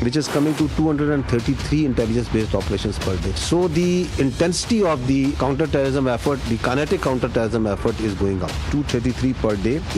which is coming to 233 intelligence-based operations per day. So the intensity of the counter-terrorism effort, the kinetic counter-terrorism effort is going up. 233 per day.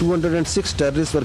206 terrorists were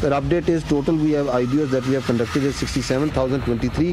The update is total we have IBOs that we have conducted is 67,023.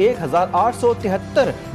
1,873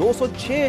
206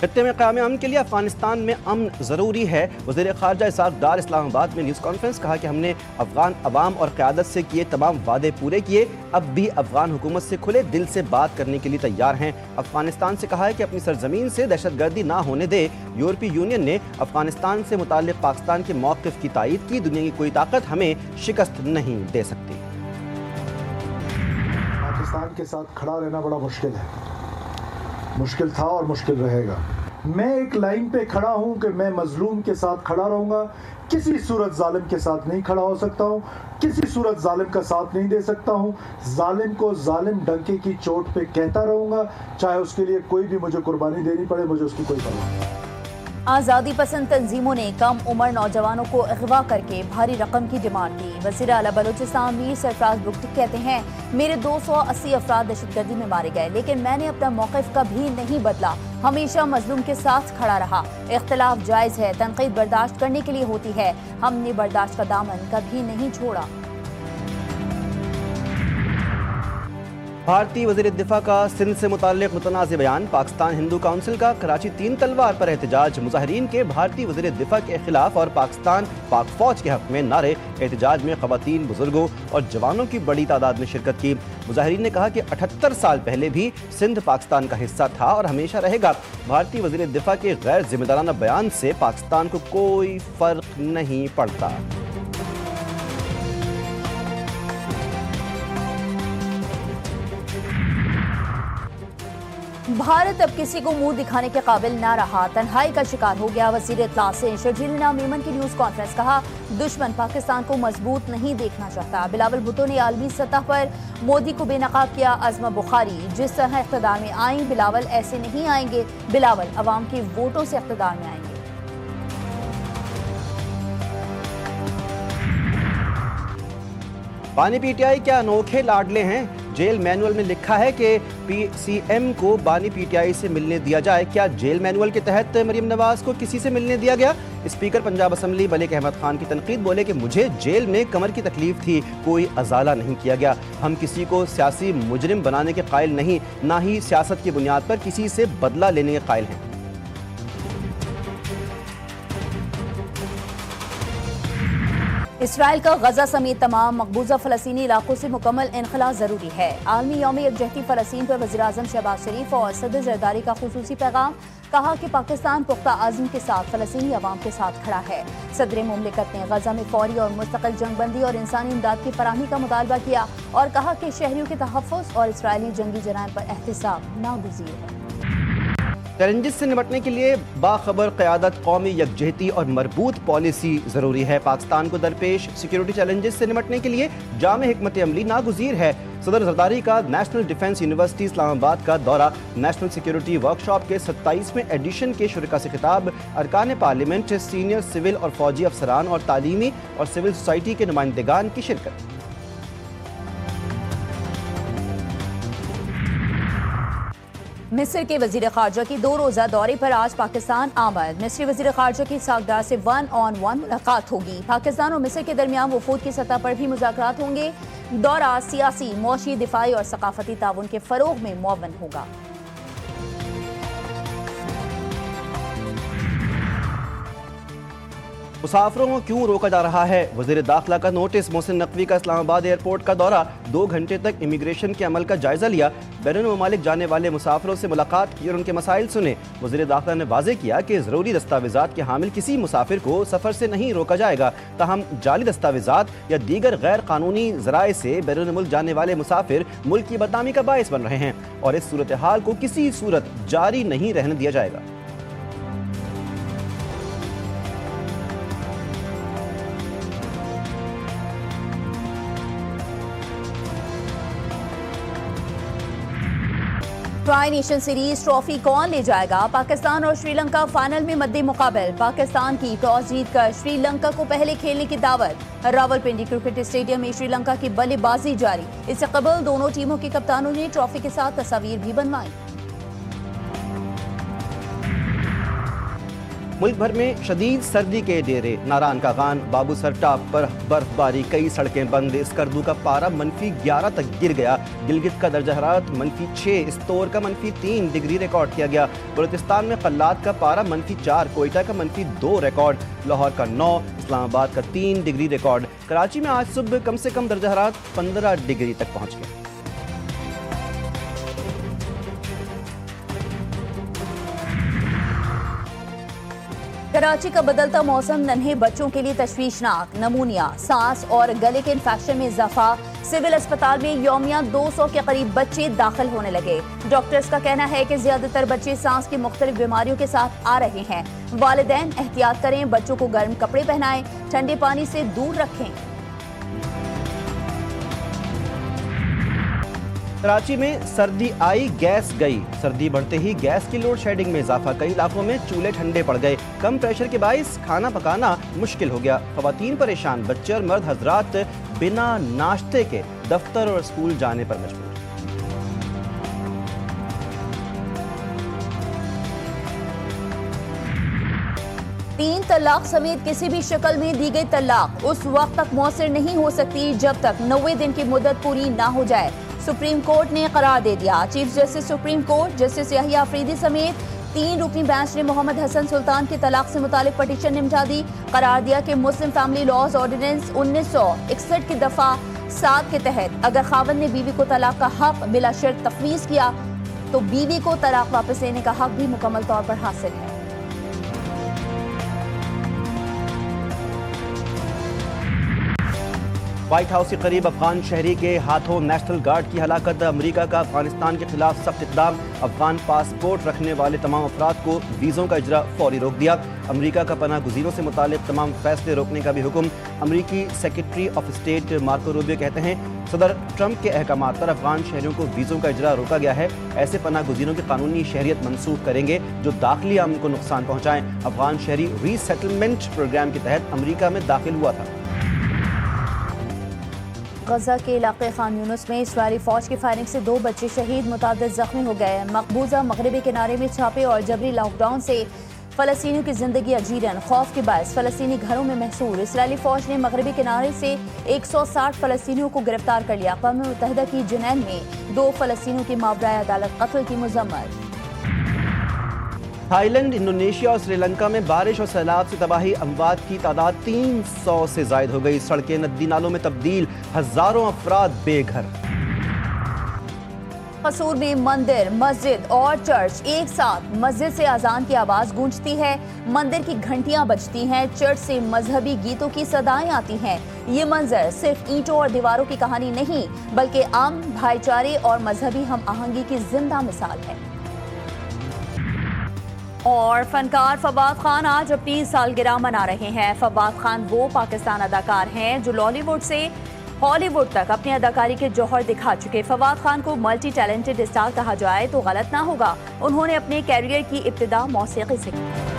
خطے میں قیام امن کے لیے افغانستان میں امن ضروری ہے. وزیر خارجہ اسحاق ڈار اسلام آباد میں نیوز کانفرنس. کہا کہ ہم نے افغان عوام اور قیادت سے کیے تمام وعدے پورے کیے. اب بھی افغان حکومت سے کھلے دل سے بات کرنے کے لیے تیار ہیں. افغانستان سے کہا ہے کہ اپنی سرزمین سے دہشت گردی نہ ہونے دے. یورپی یونین نے افغانستان سے متعلق پاکستان کے موقف کی تائید کی. دنیا کی کوئی طاقت ہمیں شکست نہیں دے سکتی. پاکستان کے ساتھ کھڑا رہنا بڑا مشکل ہے, مشکل تھا اور مشکل رہے گا. میں ایک لائن پہ کھڑا ہوں کہ میں مظلوم کے ساتھ کھڑا رہوں گا. کسی صورت ظالم کے ساتھ نہیں کھڑا ہو سکتا ہوں, کسی صورت ظالم کا ساتھ نہیں دے سکتا ہوں. ظالم کو ظالم ڈنکے کی چوٹ پہ کہتا رہوں گا, چاہے اس کے لیے کوئی بھی مجھے قربانی دینی پڑے, مجھے اس کی کوئی پرواہ نہیں. آزادی پسند تنظیموں نے کم عمر نوجوانوں کو اغوا کر کے بھاری رقم کی ڈیمانڈ کی. وزیر اعلیٰ بلوچستان میر سرفراز بگٹی کہتے ہیں میرے 280 افراد دہشت گردی میں مارے گئے, لیکن میں نے اپنا موقف کبھی نہیں بدلا, ہمیشہ مظلوم کے ساتھ کھڑا رہا. اختلاف جائز ہے, تنقید برداشت کرنے کے لیے ہوتی ہے, ہم نے برداشت کا دامن کبھی نہیں چھوڑا. بھارتی وزیر دفاع کا سندھ سے متعلق متنازع بیان. پاکستان ہندو کونسل کا کراچی 3 تلوار پر احتجاج. مظاہرین کے بھارتی وزیر دفاع کے خلاف اور پاکستان پاک فوج کے حق میں نعرے. احتجاج میں خواتین, بزرگوں اور جوانوں کی بڑی تعداد نے شرکت کی. مظاہرین نے کہا کہ 78 سال پہلے بھی سندھ پاکستان کا حصہ تھا اور ہمیشہ رہے گا. بھارتی وزیر دفاع کے غیر ذمہ دارانہ بیان سے پاکستان کو کوئی فرق نہیں پڑتا. بھارت اب کسی کو منہ دکھانے کے قابل نہ رہا, تنہائی کا شکار ہو گیا. وزیر اطلاع سے شرجیل نام میمن کی نیوز کانفرنس. کہا دشمن پاکستان کو مضبوط نہیں دیکھنا چاہتا. بلاول بھٹو نے عالمی سطح پر مودی کو بے نقاب کیا. عظمہ بخاری جس طرح اقتدار میں آئیں بلاول ایسے نہیں آئیں گے. بلاول عوام کے ووٹوں سے اقتدار میں آئیں گے. بانی پی ٹی آئی کیا انوکھے لاڈلے ہیں. جیل مینول میں لکھا ہے کہ پی سی ایم کو بانی پی ٹی آئی سے ملنے دیا جائے. کیا جیل مینول کے تحت مریم نواز کو کسی سے ملنے دیا گیا؟ اسپیکر پنجاب اسمبلی ملک احمد خان کی تنقید. بولے کہ مجھے جیل میں کمر کی تکلیف تھی, کوئی ازالہ نہیں کیا گیا. ہم کسی کو سیاسی مجرم بنانے کے قائل نہیں, نہ ہی سیاست کی بنیاد پر کسی سے بدلہ لینے کے قائل ہیں. اسرائیل کا غزہ سمیت تمام مقبوضہ فلسطینی علاقوں سے مکمل انخلاء ضروری ہے. عالمی یوم یکجہتی فلسطین پر وزیر اعظم شہباز شریف اور صدر زرداری کا خصوصی پیغام. کہا کہ پاکستان پختہ عزم کے ساتھ فلسطینی عوام کے ساتھ کھڑا ہے. صدر مملکت نے غزہ میں فوری اور مستقل جنگ بندی اور انسانی امداد کی فراہمی کا مطالبہ کیا اور کہا کہ شہریوں کے تحفظ اور اسرائیلی جنگی جرائم پر احتساب ناگزیر ہے. چیلنجز سے نمٹنے کے لیے باخبر قیادت, قومی یکجہتی اور مربوط پالیسی ضروری ہے. پاکستان کو درپیش سیکیورٹی چیلنجز سے نمٹنے کے لیے جامع حکمت عملی ناگزیر ہے. صدر زرداری کا نیشنل ڈیفنس یونیورسٹی اسلام آباد کا دورہ. نیشنل سیکیورٹی ورکشاپ کے 27ویں ایڈیشن کے شرکاء سے خطاب. ارکان پارلیمنٹ, سینئر سول اور فوجی افسران اور تعلیمی اور سول سوسائٹی کے نمائندگان کی شرکت. مصر کے وزیر خارجہ کی 2 روزہ دورے پر آج پاکستان آمد. مصری وزیر خارجہ کی اسحاق ڈار سے 1-on-1 ملاقات ہوگی. پاکستان اور مصر کے درمیان وفود کی سطح پر بھی مذاکرات ہوں گے. دورہ سیاسی, معاشی, دفاعی اور ثقافتی تعاون کے فروغ میں معاون ہوگا. مسافروں کو کیوں روکا جا رہا ہے؟ وزیر داخلہ کا نوٹس. محسن نقوی کا اسلام آباد ایئرپورٹ کا دورہ. 2 گھنٹے تک امیگریشن کے عمل کا جائزہ لیا. بیرون ممالک جانے والے مسافروں سے ملاقات کی اور ان کے مسائل سنے. وزیر داخلہ نے واضح کیا کہ ضروری دستاویزات کے حامل کسی مسافر کو سفر سے نہیں روکا جائے گا. تاہم جعلی دستاویزات یا دیگر غیر قانونی ذرائع سے بیرون ملک جانے والے مسافر ملک کی بدنامی کا باعث بن رہے ہیں اور اس صورتحال کو کسی صورت جاری نہیں رہنے دیا جائے گا. ٹرائی نیشن سیریز ٹرافی کون لے جائے گا؟ پاکستان اور سری لنکا فائنل میں مد مقابل. پاکستان کی ٹاس جیت کر سری لنکا کو پہلے کھیلنے کی دعوت. راولپنڈی کرکٹ اسٹیڈیم میں سری لنکا کی بلے بازی جاری. اس سے قبل دونوں ٹیموں کے کپتانوں نے ٹرافی کے ساتھ تصاویر بھی بنوائی. ملک بھر میں شدید سردی کے ڈیرے، ناران کا غان، بابو سر ٹاپ پر برف باری، کئی سڑکیں بند، اسکردو کا پارہ -11 تک گر گیا، گلگت کا درجہ حرارت -6، استور کا -3 ڈگری ریکارڈ کیا گیا، بلوچستان میں قلات کا پارہ -4، کوئٹہ کا -2 ریکارڈ، لاہور کا 9، اسلام آباد کا 3 ڈگری ریکارڈ، کراچی میں آج صبح کم سے کم درجہ حرارت 15 ڈگری تک پہنچ گیا۔ کراچی کا بدلتا موسم ننھے بچوں کے لیے تشویشناک، نمونیا، سانس اور گلے کے انفیکشن میں اضافہ، سول اسپتال میں یومیہ 200 کے قریب بچے داخل ہونے لگے۔ ڈاکٹرز کا کہنا ہے کہ زیادہ تر بچے سانس کی مختلف بیماریوں کے ساتھ آ رہے ہیں۔ والدین احتیاط کریں، بچوں کو گرم کپڑے پہنائیں، ٹھنڈے پانی سے دور رکھیں۔ کراچی میں سردی آئی، گیس گئی، سردی بڑھتے ہی گیس کی لوڈ شیڈنگ میں اضافہ، کئی علاقوں میں چولہے ٹھنڈے پڑ گئے، کم پریشر کے باعث کھانا پکانا مشکل ہو گیا، خواتین پریشان، بچے اور مرد حضرات بنا ناشتے کے دفتر اور اسکول جانے پر مجبور۔ 3 طلاق سمیت کسی بھی شکل میں دی گئی طلاق اس وقت تک مؤثر نہیں ہو سکتی جب تک 90 دن کی مدت پوری نہ ہو جائے، سپریم کورٹ نے قرار دے دیا۔ Chief justice supreme court justice Yahya Afridi سمیت 3 رکنی بینچ نے محمد حسن سلطان کی طلاق سے متعلق پٹیشن نمٹا دی، قرار دیا کہ مسلم فیملی لاز آرڈیننس 1961 کی دفعہ 7 کے تحت اگر خاوند نے بیوی کو طلاق کا حق بلا شرط تفویض کیا تو بیوی کو طلاق واپس لینے کا حق بھی مکمل طور پر حاصل ہے۔ وائٹ ہاؤس کے قریب افغان شہری کے ہاتھوں نیشنل گارڈ کی ہلاکت، امریکہ کا افغانستان کے خلاف سخت اقدام، افغان پاسپورٹ رکھنے والے تمام افراد کو ویزوں کا اجرا فوری روک دیا، امریکہ کا پناہ گزینوں سے متعلق تمام فیصلے روکنے کا بھی حکم، امریکی secretary of state Marco Rubio کہتے ہیں صدر ٹرمپ کے احکامات پر افغان شہریوں کو ویزوں کا اجرا روکا گیا ہے، ایسے پناہ گزینوں کی قانونی شہریت منسوخ کریں گے جو داخلی امن کو نقصان پہنچائیں، افغان شہری ری سیٹلمنٹ پروگرام کے تحت امریکہ میں داخل ہوا تھا۔ غزہ کے علاقے خان یونس میں اسرائیلی فوج کی فائرنگ سے 2 بچے شہید، متعدد زخمی ہو گئے، مقبوضہ مغربی کنارے میں چھاپے اور جبری لاک ڈاؤن سے فلسطینیوں کی زندگی اجیرن، خوف کے باعث فلسطینی گھروں میں محصور، اسرائیلی فوج نے مغربی کنارے سے 160 فلسطینیوں کو گرفتار کر لیا، اقوام متحدہ کی جنین میں 2 فلسطینیوں کی مابرائے عدالت قتل کی مذمت۔ تھائی لینڈ، انڈونیشیا اور سری لنکا میں بارش اور سیلاب سے تباہی، اموات کی تعداد 300 سے زائد ہو گئی، سڑکیں ندی نالوں میں تبدیل، ہزاروں افراد بے گھر۔ قصور میں مندر، مسجد اور چرچ ایک ساتھ، مسجد سے اذان کی آواز گونجتی ہے، مندر کی گھنٹیاں بجتی ہیں، چرچ سے مذہبی گیتوں کی صدائیں آتی ہیں۔ یہ منظر صرف اینٹوں اور دیواروں کی کہانی نہیں بلکہ امن، بھائی چارے اور مذہبی ہم آہنگی کی زندہ مثال ہے۔ اور فنکار فواد خان آج اپنی سالگرہ منا رہے ہیں۔ فواد خان وہ پاکستان اداکار ہیں جو لالی ووڈ سے ہالی ووڈ تک اپنی اداکاری کے جوہر دکھا چکے۔ فواد خان کو ملٹی ٹیلنٹڈ اسٹار کہا جائے تو غلط نہ ہوگا، انہوں نے اپنے کیریئر کی ابتدا موسیقی سے کی۔